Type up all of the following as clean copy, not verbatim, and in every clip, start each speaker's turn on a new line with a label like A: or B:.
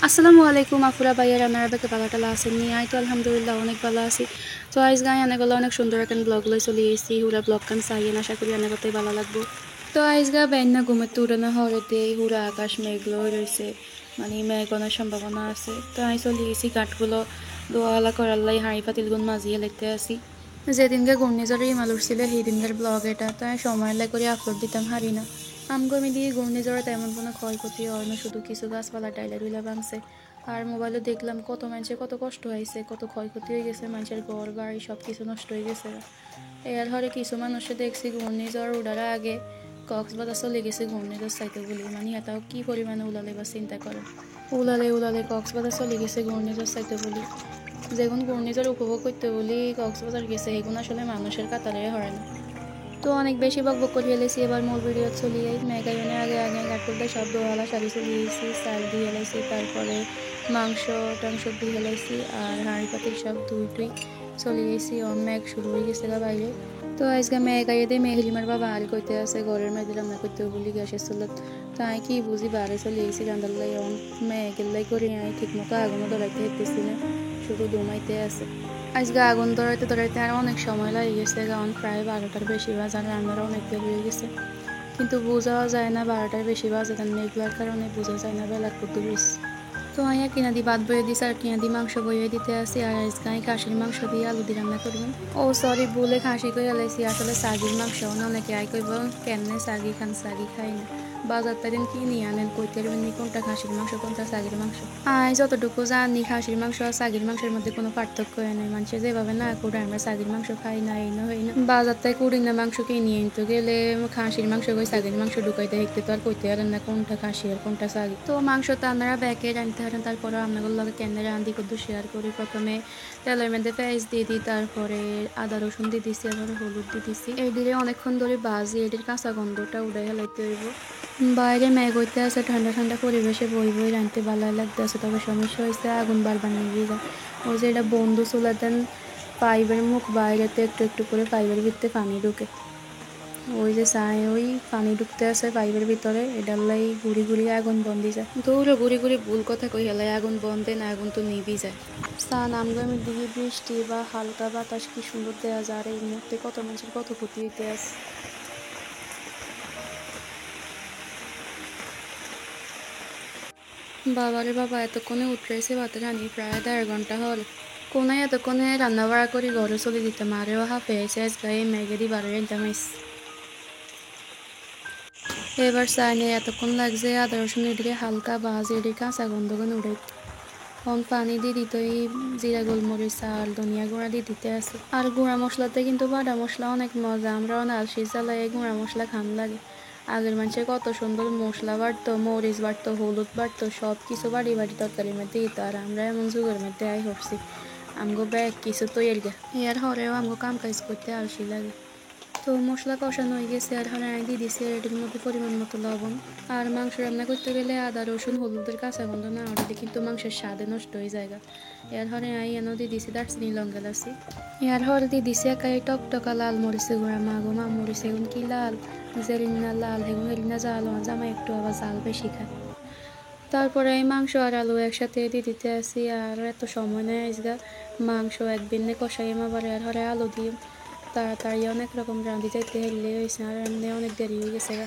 A: আসসালামু আলাইকুম আফুরা ভাইয়ার আপনারা বেঁকে ভালো আছেন নি আই তো আলহামদুলিল্লাহ অনেক ভালো আছি। তো আইজ গায়ে অনেকগুলো অনেক সুন্দর একটা ব্লগ লই চলে এসেছি হুরা ব্লগ কান চাইয়েন আশা করি অনেকটাই ভালো লাগবো। তো আইজ গা বেন্না ঘুমের উড়ানো হরেতে হুরা আকাশ মেঘগুলো রয়েছে, মানে মেঘনার সম্ভাবনা আছে। তো আমি চলে গেছি কাঠগুলো দোয়ালা করাল্লাই হাঁড়ি পাতিলগুন মাজিয়ে লিখতে আসি। যেদিনকে ঘূর্ণিঝড়ের ইমাল উঠছিল সেই দিনকার ব্লগ এটা, তাই সময় লাই করে আপলোড দিতাম হারি না। আমগমি দিয়ে ঘূর্ণিঝড়ে তেমন কোনো ক্ষয়ক্ষতি হয় না, শুধু কিছু গাছপালা টাইলা টুইলা ভাঙছে। আর মোবাইলে দেখলাম কত মানুষের কত কষ্ট হয়েছে, কত ক্ষয়ক্ষতি হয়ে গেছে, মানুষের ঘর বাড়ি সব কিছু নষ্ট হয়ে গেছে। এর হরে কিছু মানুষে দেখছি ঘূর্ণিঝড় উড়ার আগে কক্সবাজার চলে গেছে ঘূর্ণিঝড় চাইতে বলি, মানে এটাও কি পরিমাণে উলালে বা চিন্তা করে উলালে উলালে কক্সবাজার চলে গেছে ঘূর্ণিঝড় চাইতে বলি। যেগুন ঘূর্ণিঝড় উপভোগ করতে বলি কক্সবাজার গেছে সেগুন আসলে মানুষের কাতারে হয় না। তো অনেক বেশি বকবক করে ফেলেছি, এবার মূল ভিডিও চলিয়ে মেগাইনে আগে আগে কাঠপুরতে সব দোয়ালা শাড়ি চলিয়েছি, চাল দিয়ে হেলাইছি, তারপরে মাংস টাংস দিয়ে হেলাইছি, আর হাঁড়ি পাতিল সব ধুই টুই চলিয়েছি। মেঘ শুরু হয়ে গেছে গা বাইরে। তো আজকে মেঘাইয়ে দিয়ে মেহরিমার বাবা আর করতে আছে ঘরের মেয়েদি রান্না করতে বলি গ্যাসের চুলত। তাই কি বুঝি বারে চলিয়েছি রান্দার লাই মেঘের লাই করে ঠিক মতো আগুনও ধরাইতে হেঁটেছি না, শুধু দমাইতে আছে। আজকে আগুন ধরাইতে ধরাইতে আর অনেক সময় লাগে গেছে, কারণ প্রায় 12টার বেশি বাজে আর রান্নার অনেক দেরি হয়ে গেছে। কিন্তু বোঝাও যায় না 12টার বেশি বাজে, তার মেঘলার কারণে বোঝা যায় না বেলা কত বেশি। তো আইয়া কিনা দি ভাত বয়ে দিছে আর কিনা দি মাংস বয়ে দিতে আসি, আর আজকে আমি খাসির মাংস দিয়ে আলু দিয়ে রান্না করবেন। ও সরি, ভুলে খাসি কই আলাইছি, আসলে সাগির মাংস না। অনেকে আই কইব কেমনে সাগি খান, সাগি খাই না। বাজার তাদিন কি নিয়ে আনেন কইতে পারবেন কোনটা খাসির মাংস কোনটা সাগির মাংস। আই যতটুকু জানি খাসির মাংস আর সাগির মাংসের মধ্যে কোনো পার্থক্য নেই। মানুষে যেভাবে না করে আমরা সাগির মাংস খাই না, এই না হই না। বাজার তাই কুড়ি না মাংস কিনে আনতে গেলে খাসির মাংস কই সাগির মাংস ঢুকাইতে দেখতে তো আর কইতে পারেন না কোনটা খাসি আর কোনটা সাগি। তো মাংস তো আপনারা ব্যাকে রাঁধতে পারেন, তারপরে আপনাদের লগে কেন রাঁধি কদ্দু শেয়ার করি। প্রথমে তেলের মধ্যে পেঁয়াজ দিয়ে দিই, তারপরে আদা রসুন দিয়ে দিছি, আবার হলুদ দিয়ে দিছি। এই দিলে অনেকক্ষণ ধরে বাজি এটির কাঁচা গন্ধটা উড়ে হেলাইতে হইব। বাইরে মেঘ হইতে আছে, ঠান্ডা ঠান্ডা পরিবেশে বই বই রাঁধতে ভালো লাগতেছে, তবে সমস্যা হয়েছে আগুন বারবার নিয়ে যায়। ওই যে এটা বন্ধু চুলা দেন পাইপের মুখ বাইরেতে একটু একটু করে পাইপের ভিতরে পানি ঢুকে, ওই যে চাই ওই পানি ঢুকতে আছে পাইপের ভিতরে, এটার লাই ঘুরি ঘুরি আগুন বন্ধি যায়। দৌড়ে ঘুরি ঘুরি ভুল কথা কই হেলাই আগুন বন্ধে না, আগুন তো নিবি যায়। স্নান আমগামের দিকে বৃষ্টি বা হালকা বাতাস কি সুন্দর দেওয়া যায়, আর এই মুহূর্তে কত মানুষের কত ক্ষতি হইতে আছে। বাবারে বাবা, এতক্ষণে উঠরেছে ভাতের হাঁড়ি, প্রায় 1.5 ঘন্টা হল। কোনায় এতক্ষণে রান্না বাড়া করি ঘরে চলে দিতাম, আরেও হাফে এসে গায়ে মেঘেদি বাড়ি রান্তাম। এবার চাইনে এতক্ষণ লাগছে আদা রসুন এদিকে হালকা বাজ এদিকে কাঁচা গন্ধগন উড়ে পানি দিয়ে দিতে, জিরা গোলমরিচ চাল ধনিয়া গুঁড়া দিয়ে দিতে আছে। আর গুঁড়া মশলাতে কিন্তু বাটা মশলা অনেক মজা, আমরাও নালশি জ্বালায় গুঁড়া মশলা খান লাগে। আগের মানুষের কত সুন্দর মশলা বাড়তো, মরিচ বাড়তো, হলুদ বাড়তো, সব কিছু বাড়ি বাড়ি তরকারির মধ্যে দিত। আর আমরা এমন যুগের মধ্যে আই হচ্ছি আমগো ব্যাগ কিছু তৈরি গে এর হরেও আমগো কাম কাজ করতে আলসি লাগে। তো মশলা কষানো হয়ে গেছে, আর হরে দিয়ে দিছি এটির মধ্যে পরিমাণ মতো লবণ। আর মাংস রান্না করতে গেলে আদা রসুন হলুদের কাঁচা গন্ধ না ওটাতে কিন্তু মাংসের স্বাদে নষ্ট হয়ে যায়। এর হরে এনে দিয়ে দিছি দারচিনি লঙ্কা লাসি। এর হরে দিয়ে দিছি একাই টকটকা লাল মরিচে গুঁড়া, মাগো মা মরিচ এগুন কি লাল, জেরিনা লাল হেগুন হেরিনা জাল জামা একটু আবার জাল বেশি খায়। তারপরে এই মাংস আর আলু একসাথে দিয়ে দিতে আসি, আর এত সময় নেয় আজগা মাংস এক বিন্নে কষাই আবার এর হরে আলু দিয়ে তাড়াতাড়ি অনেক রকম রাঁধি যাইতে হেললে হয়েছে, আর এমনি অনেক দেরি হয়ে গেছে গা।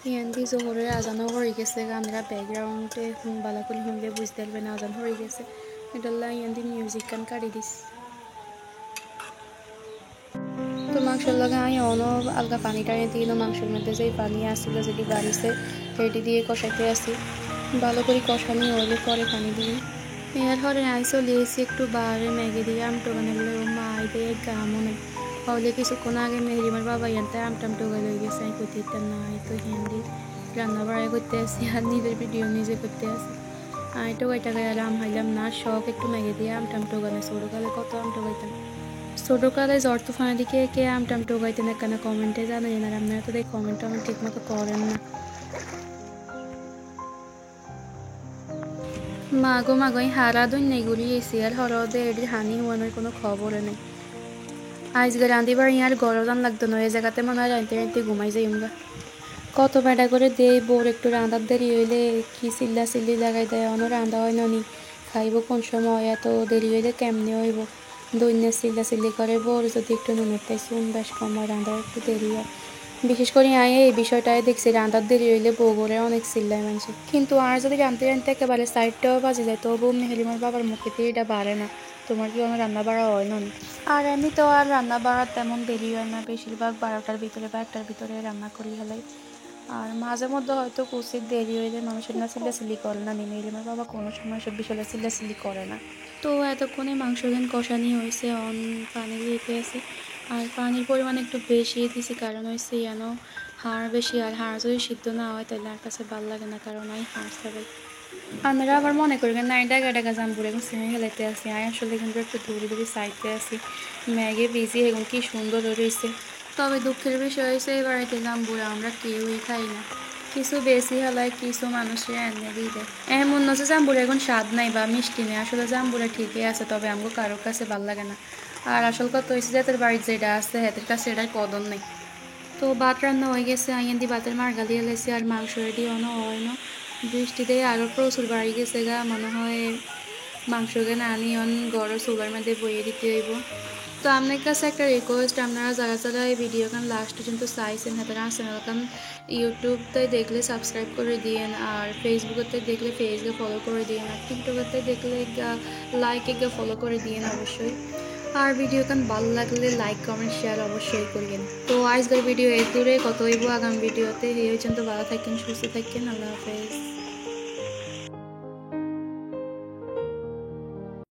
A: ইয়ান্দি জোহরের আজানও হয়ে গেছে গা, আমরা ব্যাকগ্রাউন্ডে বালা করে শুনলে বুঝতে পারবেন আজান হয়ে গেছে। এটাল্লা ইয়ান্দি মিউজিক গান কাটি দিস। তো মাংসের লগে আমি অন আলগা পানি টানি দিল, মাংসের মধ্যে যেই পানি আসছিল যেটি বাড়িছে সেটি দিয়ে কষাইতে আসি। ভালো করে কষানি হলে পরে পানি দিই। এর হরে আই চলে এসি একটু বারে ম্যাগি দিয়ে আমটো বানালে ও মা আইতে গামও নেই হলে কিছুক্ষণ আগে মেহরিমার বাবা ইয়ানতে আমটাম টোগাই লই গেছে, আমি করতে না আই তো হিন্দি রান্না বাড়াই করতে আসি আর নিজের ভিডিও নিজে করতে আসি। আমি তো ওই টাকায় আর আম হাইলাম না, শখ একটু ম্যাগি দিয়ে আমটাম টোগানে, ছোটোকালে কত আম টোগাইতাম। ছোটোকালে জ্বর তুফানের দিকে কে আমটাম টোগাইতেন একখানা কমেন্টে জানাই, আর আপনারা তো দেখ কমেন্ট টমেন্ট ঠিক মতো করেন না। মাগো মাগো এই হারা দুই নেই ঘুরিয়েছি, আর হরদে এটির হানি হওয়ানোর কোনো খবর নেই। আজকে রাঁধিবার ইয়ার গরদান লাগতো না, এই জায়গাতে মনে হয় রাঁধতে রাঁধতে ঘুমাই যাই আমরা। কত বেটা করে দেই বোর একটু রান্দার দেরি হইলে কি চিল্লা চিল্লি লাগাই দেয় অন রান্দা হয় ননি খাইব কোন সময় এত দেরি হইলে কেমনে হইব দৈন্য চিল্লা চিল্লি করে বোর যদি একটু নুনের তাই চুন বেশ কম হয় রান্দার একটু দেরি হয় বিশেষ করে আয় এই বিষয়টাই দেখছি রান্দার দেরি হইলে বউ করে অনেক চিল্লায় মানুষ কিন্তু আর যদি রানতে রানতে একেবারে সাইডটাও বাজে যায় তবু হেলিমার বাবার মুখেতে এটা বাড়ে না তোমার কি অনেক রান্না বাড়া হয় না আর এমনি তো আর রান্না বাড়ার তেমন দেরি হয় না বেশিরভাগ 12টার ভিতরে বা 1টার ভিতরে রান্না করি হলেই আর মাঝে মধ্যে হয়তো কুচির দেরি হয়ে যায় মানুষের না চিল্লাচিল্লি করে না নিলে আমার বাবা কোনো সময় সব বিষয়ে চিল্লাচিল্লি করে না তো এতক্ষণে মাংস গান কষানি হয়েছে অন পানি দিতে আছে আর পানির পরিমাণ একটু বেশি দিয়েছি কারণ হয়েছে যেন হাড় বেশি আর হাড় যদি সিদ্ধ না হয় তাহলে আর কাছে ভালো লাগে না কারণ আমি হাড় খাবে আপনারা আবার মনে করবেন না ডাকা ডাকা জাম্বুর এখন সিমে খেলাইতে আসি আমি আসলে কিন্তু একটু দূরে দূরে সাইডতে আসি ম্যাগে ভিজি এখন কি সুন্দর রয়েছে তবে দুঃখের বিষয় হয়েছে এই বাড়িতে জাম্বুরা আমরা কেউই খাই না কিছু বেশি হলায় কিছু মানুষের এনে দিয়ে দেয় এমন নয় জাম্বুরা এখন স্বাদ নাই বা মিষ্টি নেই আসলে জাম্বুরা ঠিকই আছে তবে আমাকে কারোর কাছে ভালো লাগে না আর আসল কথা হয়েছে যাদের বাড়ির যেটা আছে হাতের কাছে এটার কদর নেই তো ভাত রান্না হয়ে গেছে আইন দি ভাতের মার গালিয়ে লেছে আর মাংস রেডি অন হয় না বৃষ্টিতে আরও প্রচুর বাড়ি গেছে গা মনে হয় মাংসকে না আনি অন গড়ের চুলার মধ্যে বইয়ে দিতে হইব তো আপনার কাছে একটা রিকোয়েস্ট আপনারা যারা যারা এই ভিডিও কান লাস্ট পর্যন্ত চাইছেন তারা চ্যানেল কান ইউটিউবতে দেখলে সাবস্ক্রাইব করে দিয়েন আর ফেসবুকতে দেখলে পেজকে ফলো করে দিয়েন আর টিকটকতে দেখলে লাইকে ফলো করে দিয়েন অবশ্যই আর ভিডিও কান ভালো লাগলে লাইক কমেন্ট শেয়ার অবশ্যই করবেন তো আজকের ভিডিও এই দূরে কত হইব আগামী ভিডিওতে এই পর্যন্ত ভালো থাকেন সুস্থ থাকেন আল্লাহ হাফেজ।